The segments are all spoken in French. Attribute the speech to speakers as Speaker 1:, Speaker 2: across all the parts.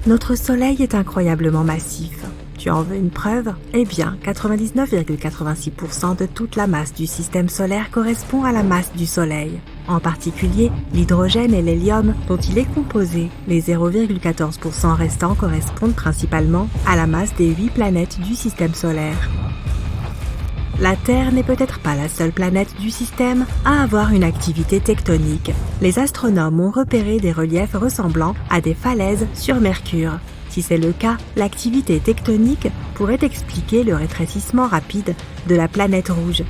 Speaker 1: Notre Soleil est incroyablement massif. Tu en veux une preuve? Eh bien, 99,86% de toute la masse du système solaire correspond à la masse du Soleil. En particulier, l'hydrogène et l'hélium dont il est composé. Les 0,14% restants correspondent principalement à la masse des 8 planètes du système solaire. La Terre n'est peut-être pas la seule planète du système à avoir une activité tectonique. Les astronomes ont repéré des reliefs ressemblant à des falaises sur Mercure. Si c'est le cas, l'activité tectonique pourrait expliquer le rétrécissement rapide de la planète rouge.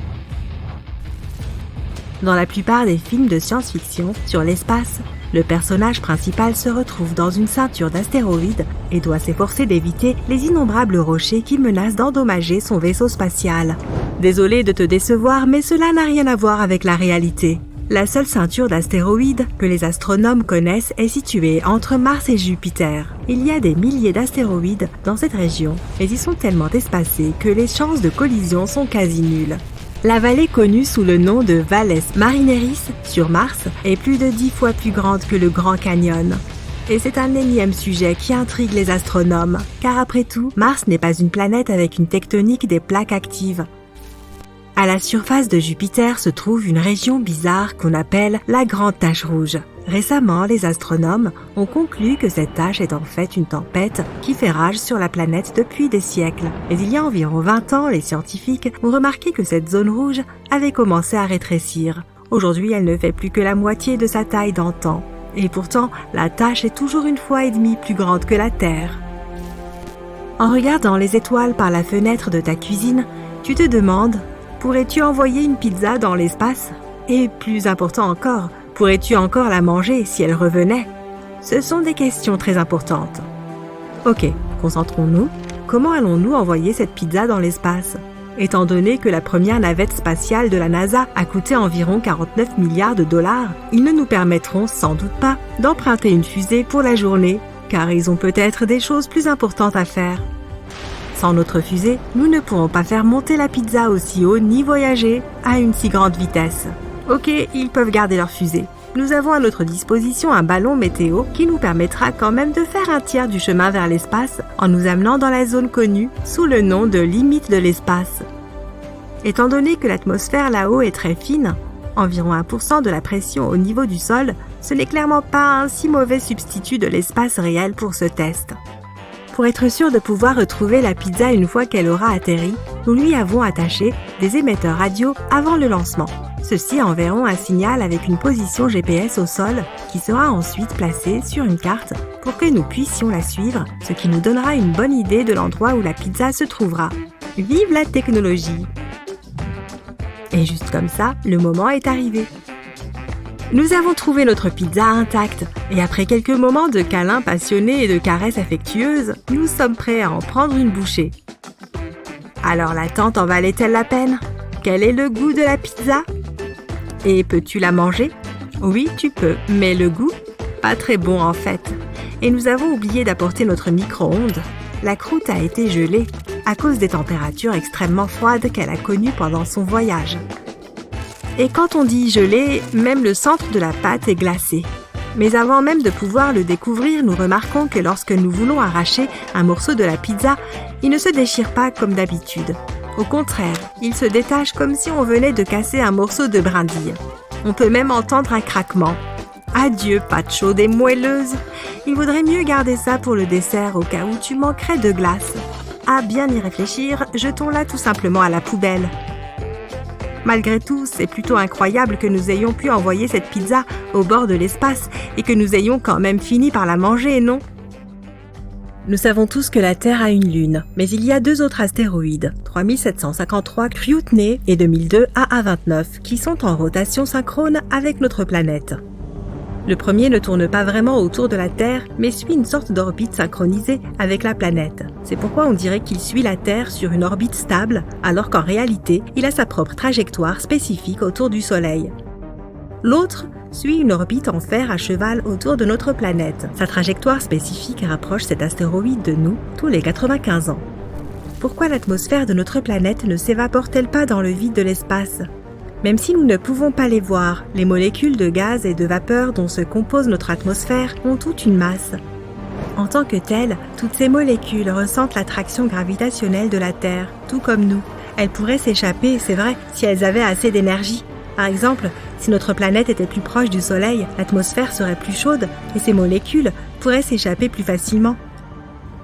Speaker 1: Dans la plupart des films de science-fiction sur l'espace, le personnage principal se retrouve dans une ceinture d'astéroïdes et doit s'efforcer d'éviter les innombrables rochers qui menacent d'endommager son vaisseau spatial. Désolé de te décevoir, mais cela n'a rien à voir avec la réalité. La seule ceinture d'astéroïdes que les astronomes connaissent est située entre Mars et Jupiter. Il y a des milliers d'astéroïdes dans cette région, mais ils sont tellement espacés que les chances de collision sont quasi nulles. La vallée connue sous le nom de Valles Marineris sur Mars est plus de 10 fois plus grande que le Grand Canyon. Et c'est un énième sujet qui intrigue les astronomes, car après tout, Mars n'est pas une planète avec une tectonique des plaques actives. À la surface de Jupiter se trouve une région bizarre qu'on appelle la Grande Tache Rouge. Récemment, les astronomes ont conclu que cette tache est en fait une tempête qui fait rage sur la planète depuis des siècles. Mais il y a environ 20 ans, les scientifiques ont remarqué que cette zone rouge avait commencé à rétrécir. Aujourd'hui, elle ne fait plus que la moitié de sa taille d'antan. Et pourtant, la tache est toujours 1,5 fois plus grande que la Terre. En regardant les étoiles par la fenêtre de ta cuisine, tu te demandes: pourrais-tu envoyer une pizza dans l'espace? Et plus important encore, pourrais-tu encore la manger si elle revenait? Ce sont des questions très importantes. Ok, concentrons-nous. Comment allons-nous envoyer cette pizza dans l'espace? Étant donné que la première navette spatiale de la NASA a coûté environ 49 milliards de dollars, ils ne nous permettront sans doute pas d'emprunter une fusée pour la journée, car ils ont peut-être des choses plus importantes à faire. Sans notre fusée, nous ne pourrons pas faire monter la pizza aussi haut ni voyager à une si grande vitesse. Ok, ils peuvent garder leur fusée. Nous avons à notre disposition un ballon météo qui nous permettra quand même de faire un tiers du chemin vers l'espace en nous amenant dans la zone connue sous le nom de limite de l'espace. Étant donné que l'atmosphère là-haut est très fine, environ 1% de la pression au niveau du sol, ce n'est clairement pas un si mauvais substitut de l'espace réel pour ce test. Pour être sûr de pouvoir retrouver la pizza une fois qu'elle aura atterri, nous lui avons attaché des émetteurs radio avant le lancement. Ceux-ci enverront un signal avec une position GPS au sol qui sera ensuite placée sur une carte pour que nous puissions la suivre, ce qui nous donnera une bonne idée de l'endroit où la pizza se trouvera. Vive la technologie! Et juste comme ça, le moment est arrivé. Nous avons trouvé notre pizza intacte et après quelques moments de câlins passionnés et de caresses affectueuses, nous sommes prêts à en prendre une bouchée. Alors l'attente en valait-elle la peine? Quel est le goût de la pizza? Et peux-tu la manger? Oui, tu peux, mais le goût? Pas très bon en fait. Et nous avons oublié d'apporter notre micro-ondes. La croûte a été gelée à cause des températures extrêmement froides qu'elle a connues pendant son voyage. Et quand on dit gelé, même le centre de la pâte est glacé. Mais avant même de pouvoir le découvrir, nous remarquons que lorsque nous voulons arracher un morceau de la pizza, il ne se déchire pas comme d'habitude. Au contraire, il se détache comme si on venait de casser un morceau de brindille. On peut même entendre un craquement. Adieu pâte chaude et moelleuse. Il vaudrait mieux garder ça pour le dessert au cas où tu manquerais de glace. À bien y réfléchir, jetons-la tout simplement à la poubelle. Malgré tout, c'est plutôt incroyable que nous ayons pu envoyer cette pizza au bord de l'espace et que nous ayons quand même fini par la manger, non? Nous savons tous que la Terre a une lune, mais il y a 2 autres astéroïdes, 3753 Chryotney et 2002 AA29, qui sont en rotation synchrone avec notre planète. Le premier ne tourne pas vraiment autour de la Terre, mais suit une sorte d'orbite synchronisée avec la planète. C'est pourquoi on dirait qu'il suit la Terre sur une orbite stable, alors qu'en réalité, il a sa propre trajectoire spécifique autour du Soleil. L'autre suit une orbite en fer à cheval autour de notre planète. Sa trajectoire spécifique rapproche cet astéroïde de nous tous les 95 ans. Pourquoi l'atmosphère de notre planète ne s'évapore-t-elle pas dans le vide de l'espace ? Même si nous ne pouvons pas les voir, les molécules de gaz et de vapeur dont se compose notre atmosphère ont toute une masse. En tant que telles, toutes ces molécules ressentent l'attraction gravitationnelle de la Terre, tout comme nous. Elles pourraient s'échapper, c'est vrai, si elles avaient assez d'énergie. Par exemple, si notre planète était plus proche du Soleil, l'atmosphère serait plus chaude et ces molécules pourraient s'échapper plus facilement.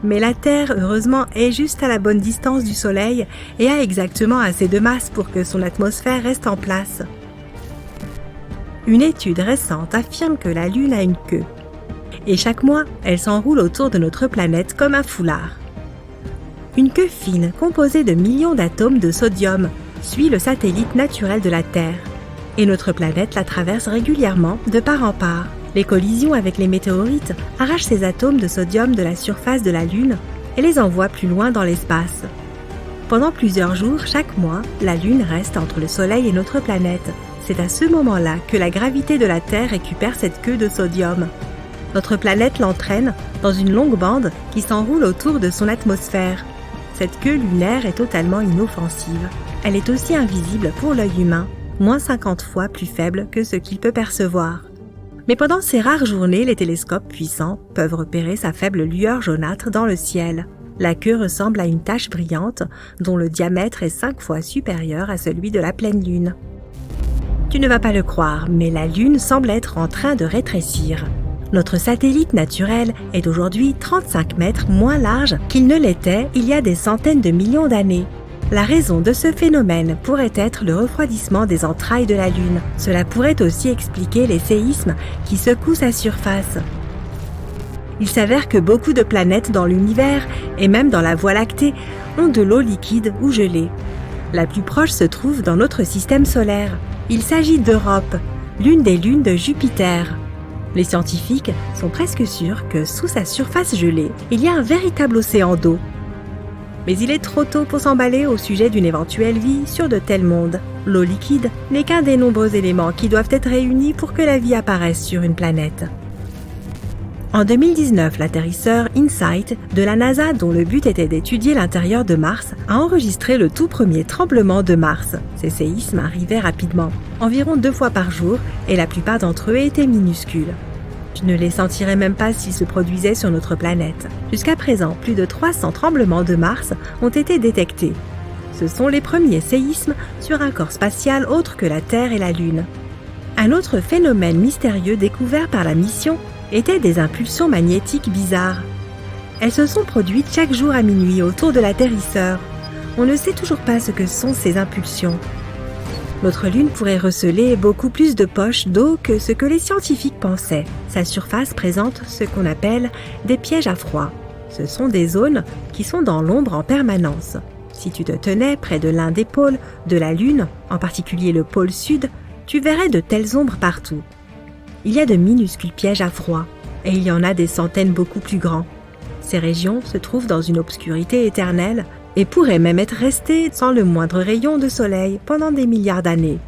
Speaker 1: Mais la Terre, heureusement, est juste à la bonne distance du Soleil et a exactement assez de masse pour que son atmosphère reste en place. Une étude récente affirme que la Lune a une queue. Et chaque mois, elle s'enroule autour de notre planète comme un foulard. Une queue fine, composée de millions d'atomes de sodium, suit le satellite naturel de la Terre. Et notre planète la traverse régulièrement de part en part. Les collisions avec les météorites arrachent ces atomes de sodium de la surface de la Lune et les envoient plus loin dans l'espace. Pendant plusieurs jours, chaque mois, la Lune reste entre le Soleil et notre planète. C'est à ce moment-là que la gravité de la Terre récupère cette queue de sodium. Notre planète l'entraîne dans une longue bande qui s'enroule autour de son atmosphère. Cette queue lunaire est totalement inoffensive. Elle est aussi invisible pour l'œil humain, moins 50 fois plus faible que ce qu'il peut percevoir. Mais pendant ces rares journées, les télescopes puissants peuvent repérer sa faible lueur jaunâtre dans le ciel. La queue ressemble à une tache brillante dont le diamètre est 5 fois supérieur à celui de la pleine Lune. Tu ne vas pas le croire, mais la Lune semble être en train de rétrécir. Notre satellite naturel est aujourd'hui 35 mètres moins large qu'il ne l'était il y a des centaines de millions d'années. La raison de ce phénomène pourrait être le refroidissement des entrailles de la Lune. Cela pourrait aussi expliquer les séismes qui secouent sa surface. Il s'avère que beaucoup de planètes dans l'univers, et même dans la Voie lactée, ont de l'eau liquide ou gelée. La plus proche se trouve dans notre système solaire. Il s'agit d'Europe, l'une des lunes de Jupiter. Les scientifiques sont presque sûrs que sous sa surface gelée, il y a un véritable océan d'eau. Mais il est trop tôt pour s'emballer au sujet d'une éventuelle vie sur de tels mondes. L'eau liquide n'est qu'un des nombreux éléments qui doivent être réunis pour que la vie apparaisse sur une planète. En 2019, l'atterrisseur InSight de la NASA, dont le but était d'étudier l'intérieur de Mars, a enregistré le tout premier tremblement de Mars. Ces séismes arrivaient rapidement, environ 2 fois par jour, et la plupart d'entre eux étaient minuscules. Tu ne les sentirais même pas s'ils se produisaient sur notre planète. Jusqu'à présent, plus de 300 tremblements de Mars ont été détectés. Ce sont les premiers séismes sur un corps spatial autre que la Terre et la Lune. Un autre phénomène mystérieux découvert par la mission étaient des impulsions magnétiques bizarres. Elles se sont produites chaque jour à minuit autour de l'atterrisseur. On ne sait toujours pas ce que sont ces impulsions. Notre Lune pourrait receler beaucoup plus de poches d'eau que ce que les scientifiques pensaient. Sa surface présente ce qu'on appelle des pièges à froid. Ce sont des zones qui sont dans l'ombre en permanence. Si tu te tenais près de l'un des pôles de la Lune, en particulier le pôle sud, tu verrais de telles ombres partout. Il y a de minuscules pièges à froid, et il y en a des centaines beaucoup plus grands. Ces régions se trouvent dans une obscurité éternelle et pourraient même être restées sans le moindre rayon de soleil pendant des milliards d'années.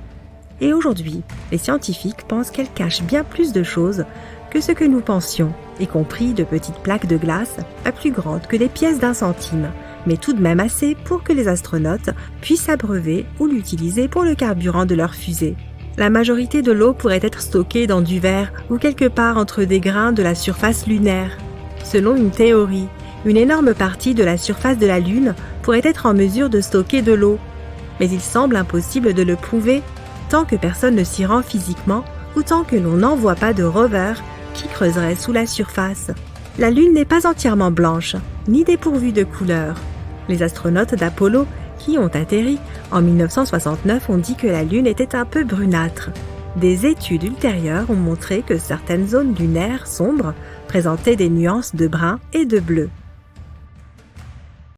Speaker 1: Et aujourd'hui, les scientifiques pensent qu'elles cachent bien plus de choses que ce que nous pensions, y compris de petites plaques de glace, pas plus grandes que des pièces d'1 centime, mais tout de même assez pour que les astronautes puissent s'abreuver ou l'utiliser pour le carburant de leur fusée. La majorité de l'eau pourrait être stockée dans du verre ou quelque part entre des grains de la surface lunaire. Selon une théorie, une énorme partie de la surface de la Lune pourrait être en mesure de stocker de l'eau. Mais il semble impossible de le prouver tant que personne ne s'y rend physiquement ou tant que l'on n'envoie pas de rover qui creuserait sous la surface. La Lune n'est pas entièrement blanche, ni dépourvue de couleurs. Les astronautes d'Apollo qui ont atterri en 1969 ont dit que la Lune était un peu brunâtre. Des études ultérieures ont montré que certaines zones lunaires sombres présentaient des nuances de brun et de bleu.